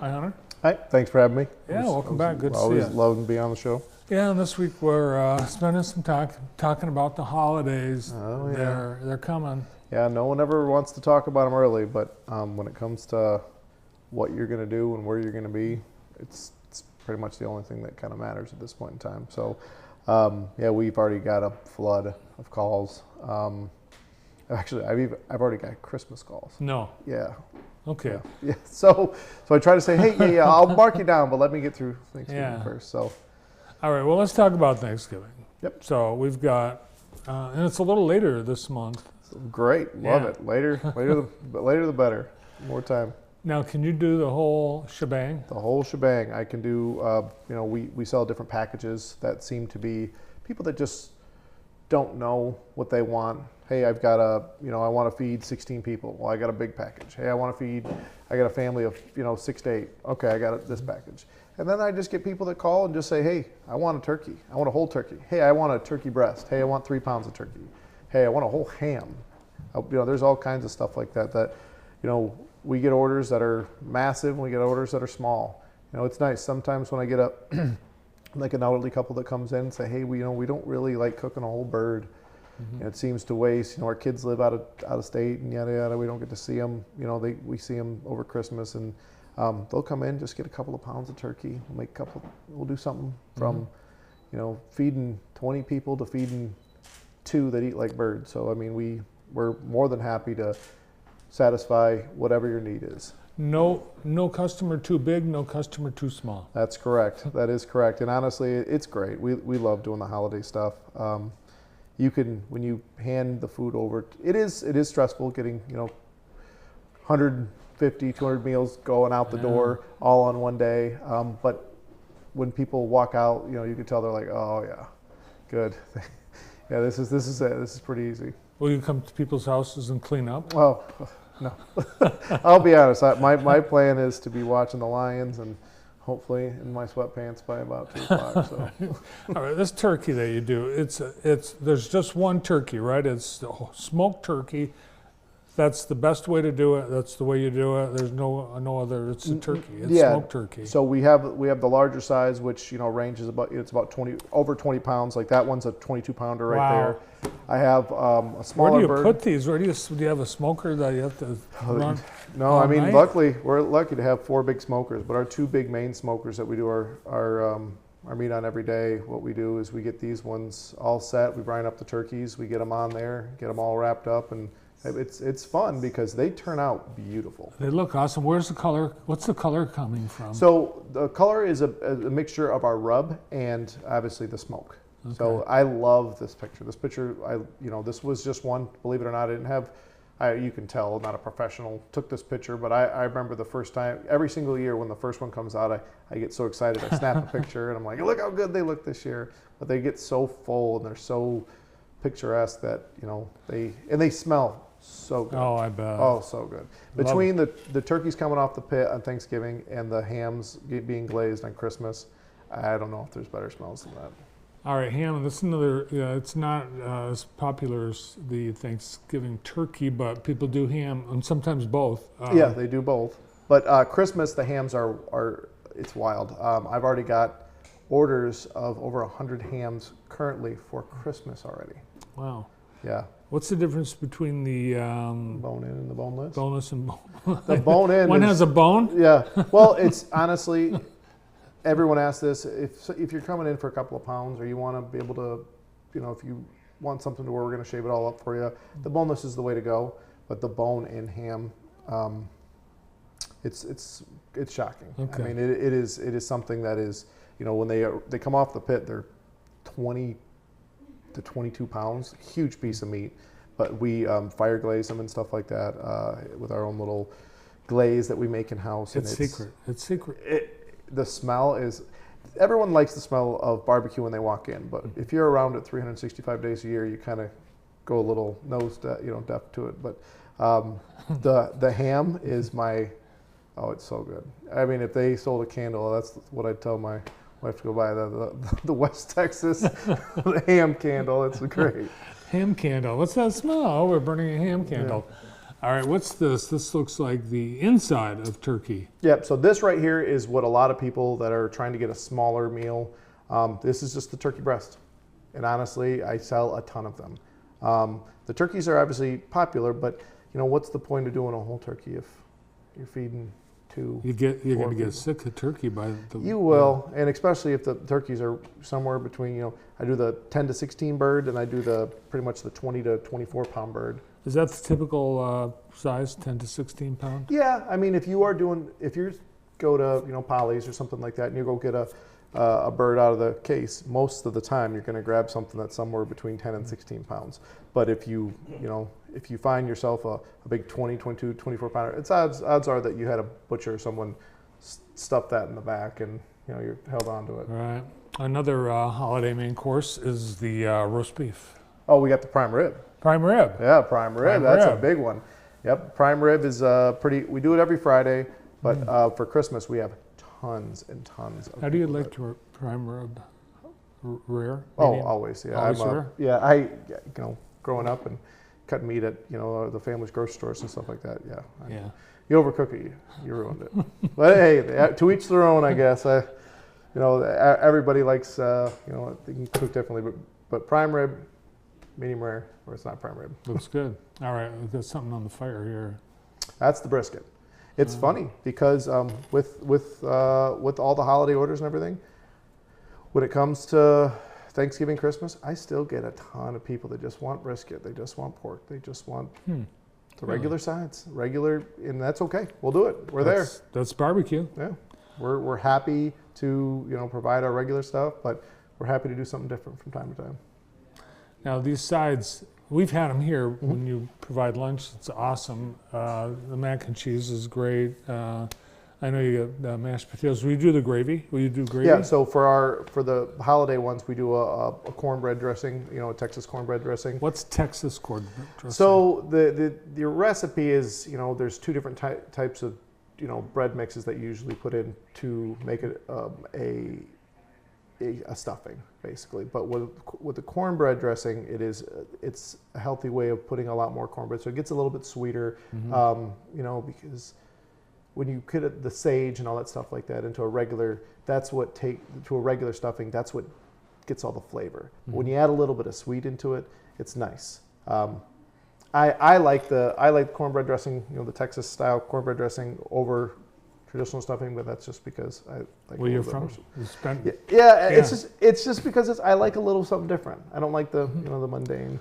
Hi, Hunter. Hi, thanks for having me. Yeah, welcome back. Good to see you. Always love to be on the show. Yeah, and this week we're spending some time talking about the holidays. Oh, yeah. They're coming. Yeah, no one ever wants to talk about them early, but when it comes to what you're going to do and where you're going to be, it's pretty much the only thing that kind of matters at this point in time. So, yeah, we've already got a flood of calls. Actually, I've already got Christmas calls. No. Yeah. Okay. Yeah. So I try to say, hey, yeah, I'll mark you down, but let me get through Thanksgiving first. So. All right. Well, let's talk about Thanksgiving. Yep. So we've got, and it's a little later this month. Great. Love it. Later the better. More time. Now, can you do the whole shebang? The whole shebang. I can do, we sell different packages that seem to be people that just don't know what they want. Hey, I've got I want to feed 16 people. Well, I got a big package. Hey, I got a family of, 6 to 8. Okay, I got this package. And then I just get people that call and just say, hey, I want a turkey. I want a whole turkey. Hey, I want a turkey breast. Hey, I want 3 pounds of turkey. Hey, I want a whole ham. There's all kinds of stuff like that, we get orders that are massive and we get orders that are small. It's nice. Sometimes when I get like an elderly couple that comes in and say, hey, we don't really like cooking a whole bird. Mm-hmm. It seems to waste. Our kids live out of state and yada yada. We don't get to see them. We see them over Christmas, and they'll come in, just get a couple of pounds of turkey. We'll do something from, feeding 20 people to feeding 2 that eat like birds. So we're more than happy to satisfy whatever your need is. No customer too big, no customer too small. That's correct. That is correct. And honestly, it's great. We love doing the holiday stuff. When you hand the food over, it is stressful getting 150, 200 meals going out the door all on one day. But when people walk out, you can tell they're like, oh yeah, good. Yeah, this is it. This is pretty easy. Will you come to people's houses and clean up? Oh, no. I'll be honest. My plan is to be watching the Lions and hopefully in my sweatpants by about 2 o'clock. So. All right, this turkey that you do, there's just one turkey, right? It's the smoked turkey. That's the best way to do it. That's the way you do it. There's no other. It's a turkey. It's smoked turkey. So we have the larger size, which ranges about 20 pounds. Like that one's a 22 pounder right there. I have a smaller bird. Where do you put these? Do you have a smoker that you have to run? No, luckily we're lucky to have 4 big smokers, but our 2 big main smokers that we do our meat on every day. What we do is we get these ones all set. We brine up the turkeys. We get them on there, get them all wrapped up, and it's fun because they turn out beautiful. They look awesome. Where's the color? What's the color coming from? So the color is a mixture of our rub and obviously the smoke. Okay. So I love this picture. This picture, this was just one. Believe it or not, I didn't have. You can tell, not a professional took this picture, but I remember the first time. Every single year when the first one comes out, I get so excited. I snap a picture and I'm like, look how good they look this year. But they get so full and they're so picturesque that they smell so good. Oh, I bet. Oh, so good. Between the turkeys coming off the pit on Thanksgiving and the hams being glazed on Christmas, I don't know if there's better smells than that. All right, ham. This is another. It's not as popular as the Thanksgiving turkey, but people do ham and sometimes both. Yeah, they do both. But Christmas, the hams are it's wild. I've already got orders of over 100 hams currently for Christmas already. Wow. Yeah. What's the difference between the bone in and the boneless? Boneless and bone. The bone in. One has a bone? Yeah. Well, it's honestly, everyone asks this. If you're coming in for a couple of pounds, or you want to be able to, if you want something to where we're going to shave it all up for you, the boneless is the way to go. But the bone in ham, it's shocking. Okay. It is something that is, when they come off the pit, they're 20 to 22 pounds, huge piece of meat. But we fire glaze them and stuff like that with our own little glaze that we make in house. It's secret. The smell is, everyone likes the smell of barbecue when they walk in, but if you're around it 365 days a year, you kind of go a little deaf to it. But the ham is it's so good. If they sold a candle, that's what I'd tell my wife to go buy, the West Texas the ham candle. It's great. Ham candle. What's that smell? Oh, we're burning a ham candle. All right, what's this? This looks like the inside of turkey. Yep, so this right here is what a lot of people that are trying to get a smaller meal, this is just the turkey breast. And honestly, I sell a ton of them. The turkeys are obviously popular, but you know, what's the point of doing a whole turkey if you're feeding two? You're going to get sick of turkey by the... You will, and especially if the turkeys are somewhere between, you know, I do the 10 to 16 bird, and I do the pretty much the 20 to 24 pound bird. Is that the typical size, 10 to 16 pound? Yeah, I mean, if you go to, you know, Polly's or something like that, and you go get a bird out of the case, most of the time you're going to grab something that's somewhere between 10 and 16 pounds. But if you find yourself a big 20, 22, 24 pounder, it's odds are that you had a butcher or someone stuffed that in the back and, you know, you're held on to it. All right. Another holiday main course is the roast beef. Oh, we got the prime rib. Prime rib. Yeah, prime rib. Prime That's rib. a big one. Yep, prime rib is we do it every Friday, but for Christmas we have tons and tons of. How do you people like your prime rib? Rare? Oh, Medium? always. Yeah, Always rare? you know, growing up and cutting meat at, you know, the family's grocery stores and stuff like that. Yeah. Yeah. You overcook it, you ruined it. But hey, to each their own, I guess. You know, everybody likes, you know, they can cook differently, but prime rib, medium rare, or it's not prime rib. Looks good. All right, we've got something on the fire here. That's the brisket. It's funny because with all the holiday orders and everything, when it comes to Thanksgiving, Christmas, I still get a ton of people that just want brisket. They just want pork. They just want the regular sides, and that's okay. We'll do it. We're there. That's barbecue. Yeah, we're happy to, you know, provide our regular stuff, but we're happy to do something different from time to time. Now these sides, we've had them here when you provide lunch. It's awesome. The mac and cheese is great. I know you got mashed potatoes. Will you do the gravy? Will you do gravy? Yeah. So for the holiday ones, we do a cornbread dressing. You know, a Texas cornbread dressing. What's Texas cornbread dressing? So the recipe is, you know, there's two different types of, you know, bread mixes that you usually put in to make it a stuffing, basically. But with the cornbread dressing, it's a healthy way of putting a lot more cornbread, so it gets a little bit sweeter. You know, because when you put the sage and all that stuff like that into a regular, to a regular stuffing, that's what gets all the flavor. When you add a little bit of sweet into it, it's nice. I like the cornbread dressing, you know, the Texas style cornbread dressing over traditional stuffing, but that's just because I like. Where you're from? Yeah, it's just because I like a little something different. I don't like the you know, the mundane.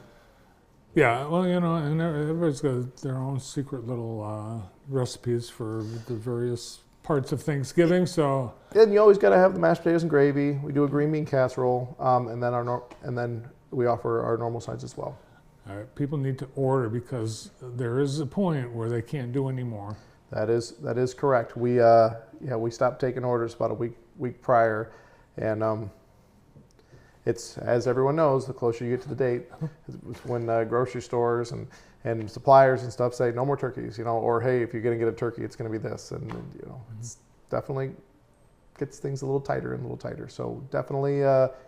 Yeah, well, you know, and everybody's got their own secret little recipes for the various parts of Thanksgiving. So. And you always got to have the mashed potatoes and gravy. We do a green bean casserole, and then we offer our normal sides as well. All right, people need to order because there is a point where they can't do any more. That is correct. We stopped taking orders about a week prior, and it's, as everyone knows, the closer you get to the date, it's when grocery stores and suppliers and stuff say no more turkeys, you know, or hey, if you're going to get a turkey, it's going to be this, and you know, it's definitely gets things a little tighter and a little tighter. So definitely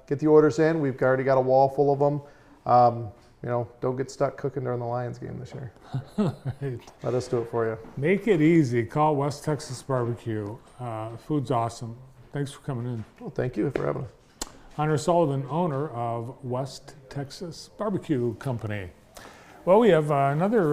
get the orders in. We've already got a wall full of them. You know, don't get stuck cooking during the Lions game this year. Right. Let us do it for you. Make it easy. Call West Texas Barbecue. Food's awesome. Thanks for coming in. Well, thank you for having us. Hunter Sullivan, owner of West Texas Barbecue Company. Well, we have another